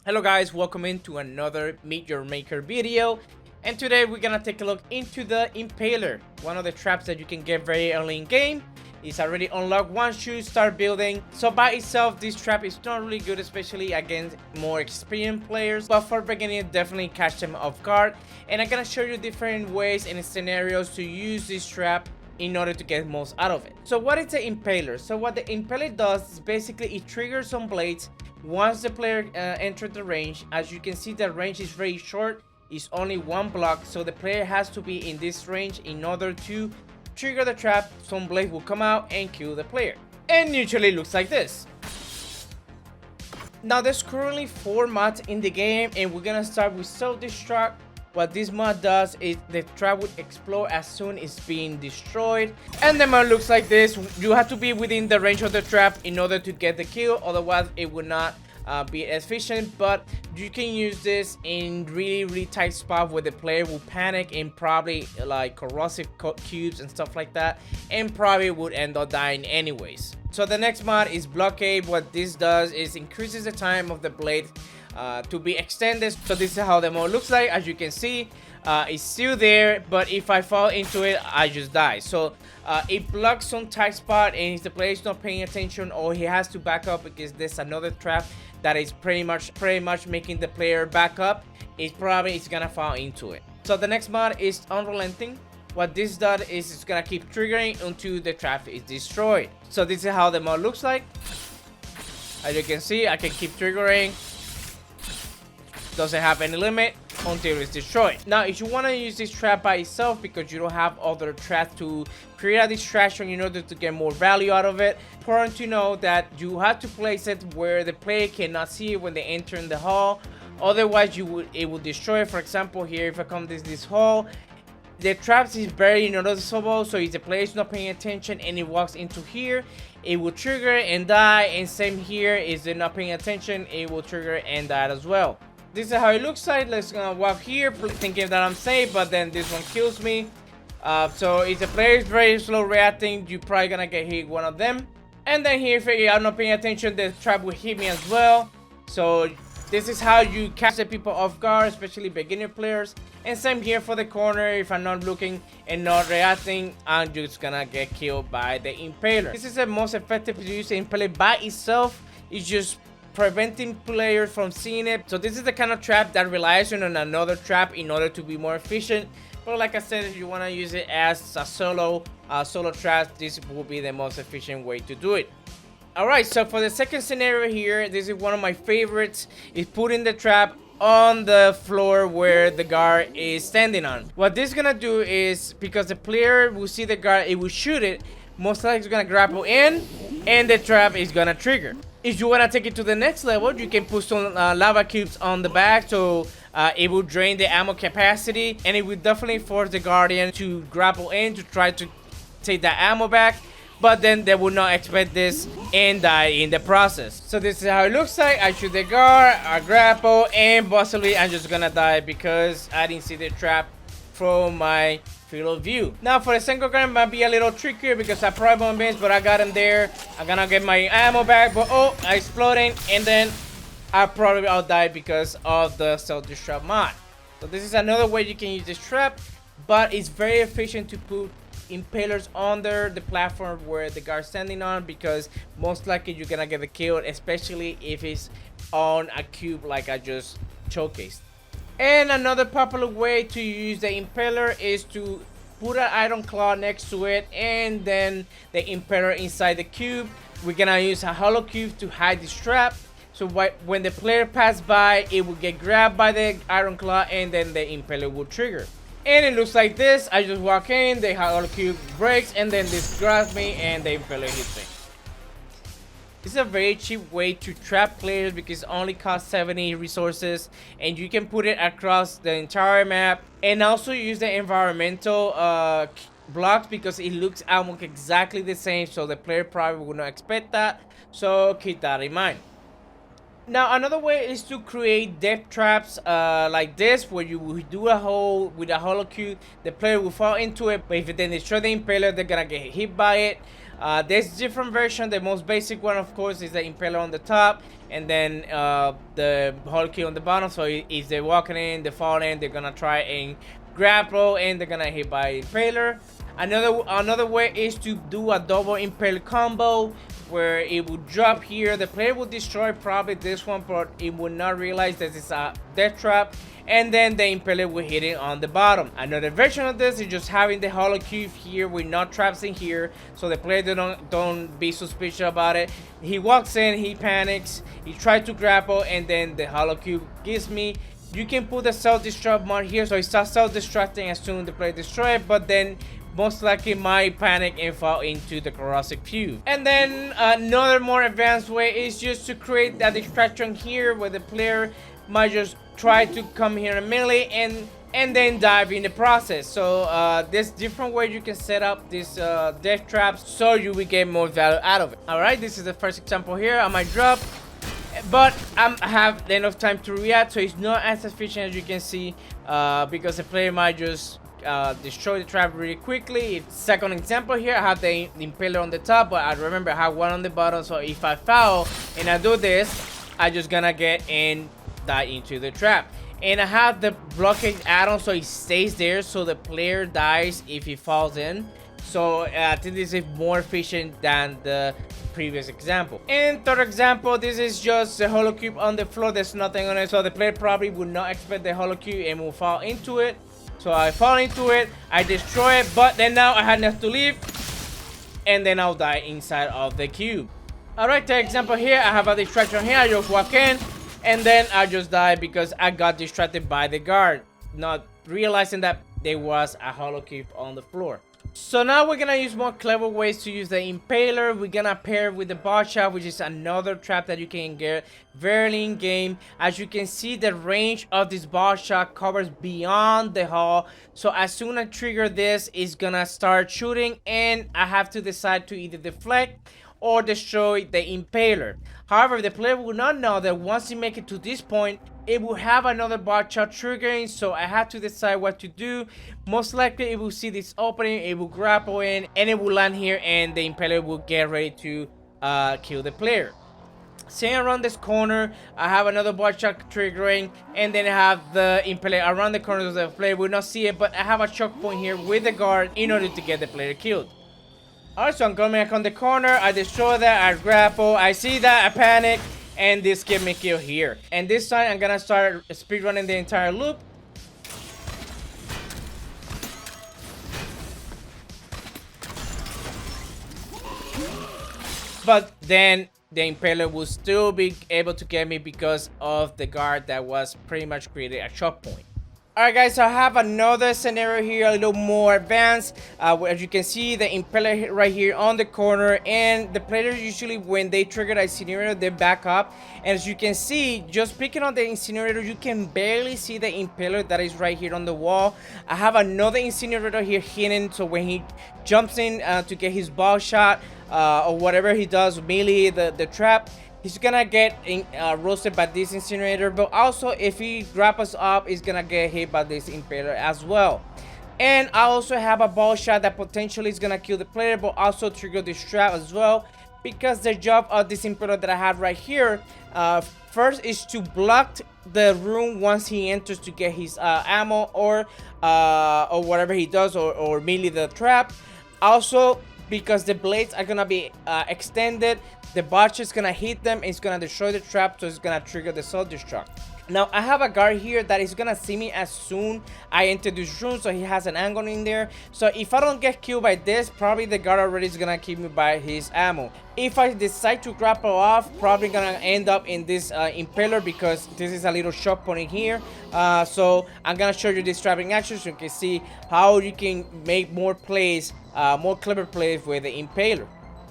Hello guys, welcome into another Meet Your Maker video. And today we're gonna take a look into the Impaler, one of the traps that you can get very early in game. It's already unlocked once you start building. So by itself, this trap is not really good, especially against more experienced players. But for beginners, definitely catch them off guard. And I'm gonna show you different ways and scenarios to use this trap in order to get most out of it. So what is the Impaler? So what the Impaler does is basically it triggers some blades once the player enters the range. As you can see, the range is very short. It's only one block, so the player has to be in this range in order to trigger the trap. Some blade will come out and kill the player, and usually looks like this. Now there's currently 4 mods in the game, and we're gonna start with self-destruct. What this mod does is the trap would explode as soon as it's being destroyed, and the mod looks like this. You have to be within the range of the trap in order to get the kill, otherwise it would not be efficient. But you can use this in really tight spot where the player will panic and probably like corrosive cubes and stuff like that, and probably would end up dying anyways. So the next mod is blockade. What this does is increases the time of the blade to be extended. So this is how the mode looks like. As you can see, it's still there, but if I fall into it, I just die. So it blocks some tight spot, and if the player is not paying attention, or he has to back up because there's another trap that is pretty much making the player back up, it's gonna fall into it. So the next mod is unrelenting. What this does is it's gonna keep triggering until the trap is destroyed. So this is how the mod looks like. As you can see, I can keep triggering. Doesn't have any limit until it's destroyed. Now if you want to use this trap by itself because you don't have other traps to create a distraction in order to get more value out of it, important to know that you have to place it where the player cannot see it when they enter in the hall. Otherwise it will destroy it. For example, here if I come this hall, the traps is very noticeable, so if the player is not paying attention and it walks into here, it will trigger and die. And same here, if they're not paying attention, it will trigger and die as well. This is how it looks like. Let's gonna walk here thinking that I'm safe, but then this one kills me. So if the player is very slow reacting, you're probably gonna get hit one of them. And then here, if I'm not paying attention, the trap will hit me as well. So this is how you catch the people off guard, especially beginner players. And same here for the corner. If I'm not looking and not reacting, I'm just gonna get killed by the Impaler. This is the most effective use. The Impaler by itself is just preventing players from seeing it. So this is the kind of trap that relies on another trap in order to be more efficient. But like I said, if you want to use it as a solo trap, this will be the most efficient way to do it. Alright, so for the second scenario here, this is one of my favorites, is putting the trap on the floor where the guard is standing on. What this is gonna do is, because the player will see the guard, it will shoot it, most likely it's gonna grapple in, and the trap is gonna trigger. If you want to take it to the next level, you can put some lava cubes on the back, so it will drain the ammo capacity, and it will definitely force the guardian to grapple in to try to take that ammo back, but then they will not expect this and die in the process. So this is how it looks like. I shoot the guard, I grapple, and possibly I'm just gonna die because I didn't see the trap from my field of view. Now for the single gun, might be a little trickier because I probably won't miss, but I got him there. I'm gonna get my ammo back, but oh, I exploding, and then I probably all died because of the self-destruct mod. So this is another way you can use this trap, but it's very efficient to put impalers under the platform where the guard's standing on, because most likely you're gonna get killed, especially if it's on a cube like I just showcased. And another popular way to use the Impaler is to put an iron claw next to it, and then the Impaler inside the cube. We're gonna use a hollow cube to hide this trap, so when the player passes by, it will get grabbed by the iron claw, and then the Impaler will trigger. And it looks like this. I just walk in, the hollow cube breaks, and then this grabs me and the Impaler hits me. This is a very cheap way to trap players because it only costs 70 resources, and you can put it across the entire map, and also use the environmental blocks because it looks almost exactly the same, so the player probably would not expect that, so keep that in mind. Now another way is to create depth traps like this, where you will do a hole with a hollow cube, the player will fall into it, but if they destroy the Impaler, they're gonna get hit by it. There's different version. The most basic one, of course, is the Impaler on the top, and then the holo cube on the bottom. So if they're walking in, they're falling, they're gonna try and grapple, and they're gonna hit by Impaler. Another way is to do a double Impaler combo, where it will drop here. The player will destroy probably this one, but it will not realize that it's a death trap, and then the Impaler will hit it on the bottom. Another version of this is just having the holo cube here with no traps in here, so the player don't be suspicious about it. He walks in, he panics, he tries to grapple, and then the holo cube gives me. You can put the self-destruct mod here, so it starts self-destructing as soon as the player destroys it, but then most likely might panic and fall into the corrosive cube. And then another more advanced way is just to create that distraction here, where the player might just try to come here in melee and then dive in the process. So there's different ways you can set up these death traps so you will get more value out of it. Alright, this is the first example here. I might drop, but I have enough time to react, so it's not as efficient as you can see, because the player might just destroy the trap really quickly. Second example here, I have the Impaler on the top, but I remember I have one on the bottom, so if I foul and I do this, I just gonna get and die into the trap. And I have the blockade add-on, so it stays there, so the player dies if he falls in. So I think this is more efficient than the previous example. And third example, this is just the holo cube on the floor. There's nothing on it, so the player probably would not expect the holo cube and will fall into it. So I fall into it, I destroy it, but then now I had enough to leave, and then I'll die inside of the cube. Alright, the example here, I have a distraction here. I just walk in, and then I just die because I got distracted by the guard, not realizing that there was a holo cube on the floor. So now we're gonna use more clever ways to use the Impaler. We're gonna pair with the bot shot, which is another trap that you can get very in game. As you can see, the range of this bot shot covers beyond the hull. So as soon as I trigger this, it's gonna start shooting, and I have to decide to either deflect or destroy the Impaler. However, the player will not know that once you make it to this point, it will have another bot shot triggering, so I have to decide what to do. Most likely it will see this opening, it will grapple in, and it will land here, and the Impaler will get ready to kill the player. Staying around this corner, I have another bot shot triggering, and then I have the Impaler around the corner, so the player will not see it, but I have a choke point here with the guard in order to get the player killed. Alright, so I'm coming back on the corner, I destroy that, I grapple, I see that, I panic, and this get me killed here. And this time I'm gonna start speedrunning the entire loop. But then the Impaler will still be able to get me because of the guard that was pretty much created a choke point. Alright guys, so I have another scenario here, a little more advanced. As you can see, the Impaler right here on the corner, and the players usually, when they trigger the incinerator, they back up. And as you can see, just picking on the incinerator, you can barely see the Impaler that is right here on the wall. I have another incinerator here hidden, so when he jumps in to get his ball shot, or whatever he does, melee the trap, he's gonna get roasted by this incinerator, but also if he grapples up, he's gonna get hit by this Impaler as well. And I also have a ball shot that potentially is gonna kill the player, but also trigger this trap as well, because the job of this Impaler that I have right here, first is to block the room once he enters to get his ammo or whatever he does, or melee the trap. Also, because the blades are gonna be extended, the bot is gonna hit them, it's gonna destroy the trap, so it's gonna trigger the self-destruct. Now I have a guard here that is gonna see me as soon I enter this room, so he has an angle in there. So if I don't get killed by this, probably the guard already is gonna kill me by his ammo. If I decide to grapple off, probably gonna end up in this Impaler, because this is a little shock point in here. So I'm gonna show you this trapping action so you can see how you can make more plays, more clever plays with the Impaler.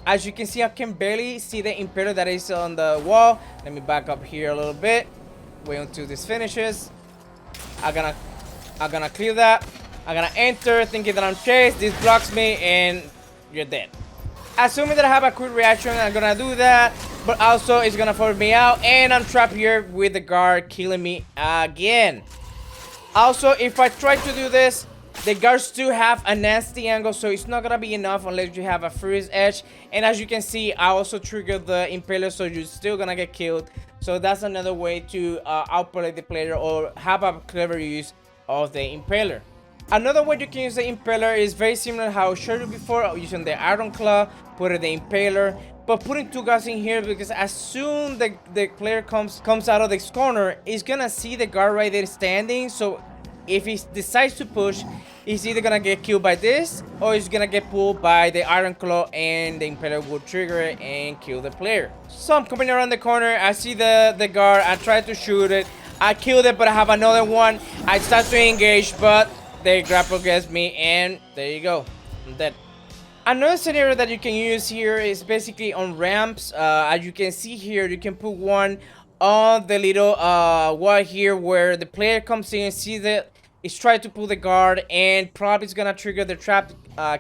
As you can see, I can barely see the Impaler that is on the wall. Let me back up here a little bit. Wait until this finishes. I'm gonna clear that. I'm gonna enter thinking that I'm chased. This blocks me and you're dead. Assuming that I have a quick reaction, I'm gonna do that. But also it's gonna force me out, and I'm trapped here with the guard killing me again. Also, if I try to do this, The guards do have a nasty angle, so it's not gonna be enough unless you have a freeze edge. And as you can see, I also triggered the Impaler, so you're still gonna get killed. So that's another way to outplay the player or have a clever use of the Impaler. Another way you can use the Impaler is very similar to how I showed you before, using the Iron Claw, putting the Impaler, but putting two guards in here, because as soon the player comes out of this corner, he's gonna see the guard right there standing. So if he decides to push, he's either gonna get killed by this, or he's gonna get pulled by the Iron Claw, and the Impaler will trigger it and kill the player. So I'm coming around the corner, I see the guard, I try to shoot it, I killed it, but I have another one. I start to engage, but the grapple gets me, and there you go, I'm dead. Another scenario that you can use here is basically on ramps. As you can see here, you can put one on the little wall here where the player comes in, sees that it's trying to pull the guard, and probably is gonna trigger the trap,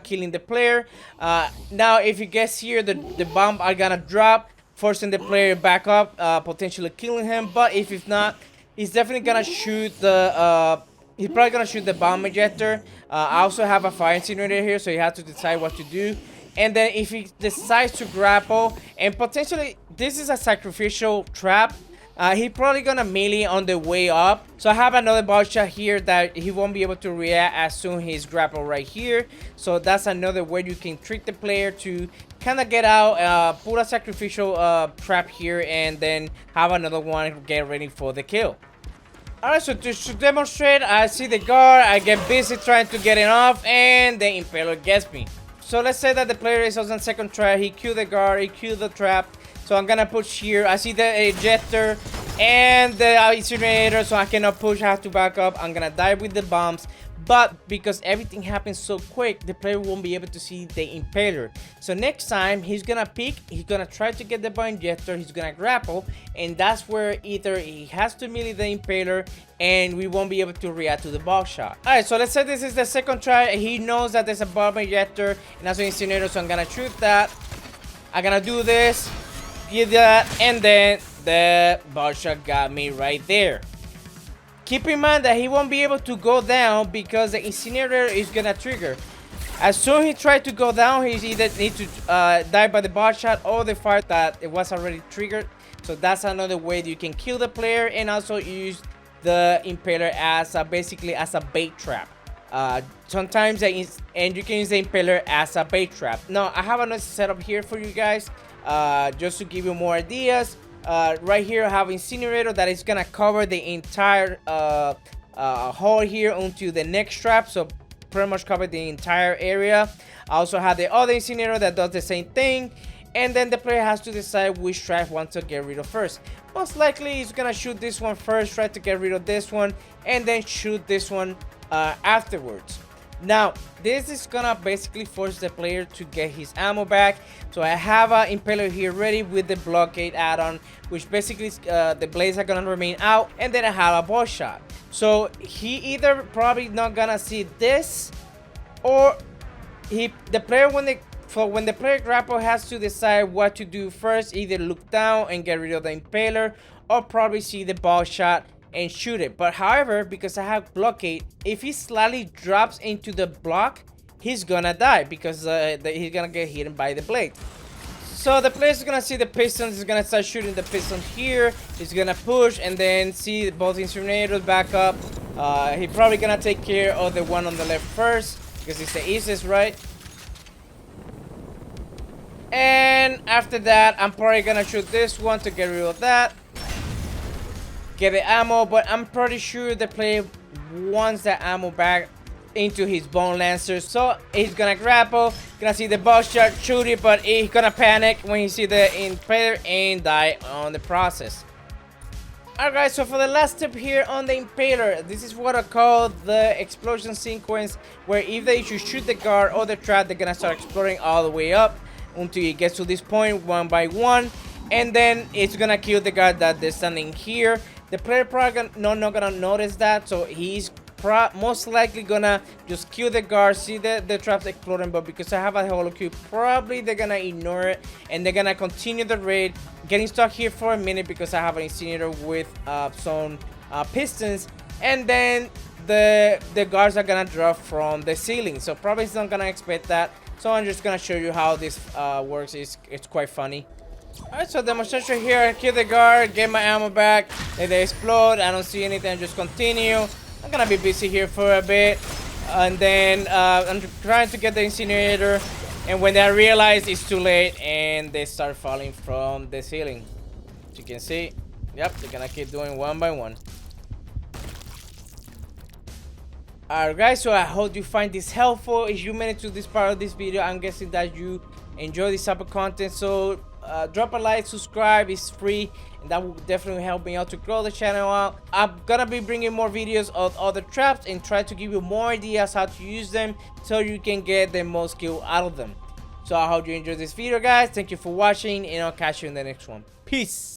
killing the player. Now if he gets here, the bomb are gonna drop, forcing the player back up, potentially killing him. But if not, he's definitely gonna shoot the he's probably gonna shoot the bomb ejector. I also have a fire incinerator here, so you have to decide what to do. And then if he decides to grapple, and potentially this is a sacrificial trap, he probably gonna melee on the way up. So I have another ball shot here that he won't be able to react as soon as he's grappled right here. So that's another way you can trick the player to kind of get out, put a sacrificial trap here, and then have another one get ready for the kill. Alright, so to demonstrate, I see the guard, I get busy trying to get it off, and the Impaler gets me. So let's say that the player is on second try, he killed the guard, he killed the trap. So I'm gonna push here, I see the ejector and the incinerator, so I cannot push, I have to back up. I'm gonna die with the bombs. But because everything happens so quick, the player won't be able to see the Impaler. So next time, he's gonna peek, he's gonna try to get the bomb injector, he's gonna grapple, and that's where either he has to melee the Impaler, and we won't be able to react to the ball shot. Alright, so let's say this is the second try, he knows that there's a bomb injector, and that's an incinerator, so I'm gonna shoot that. I'm gonna do this, get that, and then the ball shot got me right there. Keep in mind that he won't be able to go down because the incinerator is gonna trigger. As soon as he tried to go down, he's either need to die by the ball shot or the fire that it was already triggered. So that's another way that you can kill the player, and also use the Impaler as basically as a bait trap. Sometimes and you can use the Impaler as a bait trap. Now I have another setup here for you guys, just to give you more ideas. Right here I have incinerator that is gonna cover the entire hole here onto the next trap, so pretty much cover the entire area. I also have the other incinerator that does the same thing, and then the player has to decide which trap wants to get rid of first. Most likely he's gonna shoot this one first, try to get rid of this one, and then shoot this one afterwards. Now this is gonna basically force the player to get his ammo back. So I have an Impaler here ready with the blockade add-on, which basically the blades are gonna remain out, and then I have a ball shot. So he either probably not gonna see this, or the player when the player grapple has to decide what to do first, either look down and get rid of the Impaler, or probably see the ball shot and shoot it. But however, because I have blockade, if he slightly drops into the block, he's gonna die because he's gonna get hit by the blade. So the player's gonna see the pistons, he's gonna start shooting the piston here, he's gonna push, and then see both incinerators back up. He's probably gonna take care of the one on the left first because it's the easiest, right? And after that, I'm probably gonna shoot this one to get rid of that, get the ammo. But I'm pretty sure the player wants the ammo back into his bone lancer, so he's gonna grapple, gonna see the ball shot, shoot it, but he's gonna panic when he see the Impaler and die on the process. Alright guys, so for the last tip here on the Impaler, this is what I call the explosion sequence, where if you shoot the guard or the trap, they're gonna start exploding all the way up until it gets to this point one by one, and then it's gonna kill the guard that they're standing here. The player probably not gonna notice that, so he's most likely gonna just kill the guard, see the traps exploding. But because I have a holo cube, probably they're gonna ignore it and they're gonna continue the raid, getting stuck here for a minute because I have an incinerator with some pistons, and then the guards are gonna drop from the ceiling. So probably it's not gonna expect that. So I'm just gonna show you how this works. It's quite funny. Alright, so demonstration here. Kill the guard, get my ammo back. If they explode, I don't see anything. Just continue. I'm gonna be busy here for a bit, and then I'm trying to get the incinerator. And when they realize it's too late, and they start falling from the ceiling. As you can see, yep, they're gonna keep doing one by one. Alright guys, so I hope you find this helpful. If you made it to this part of this video, I'm guessing that you enjoy this type of content. So drop a like, subscribe, it's free, and that will definitely help me out to grow the channel out. I'm gonna be bringing more videos of other traps and try to give you more ideas how to use them so you can get the most skill out of them. So I hope you enjoyed this video guys. Thank you for watching, and I'll catch you in the next one. Peace.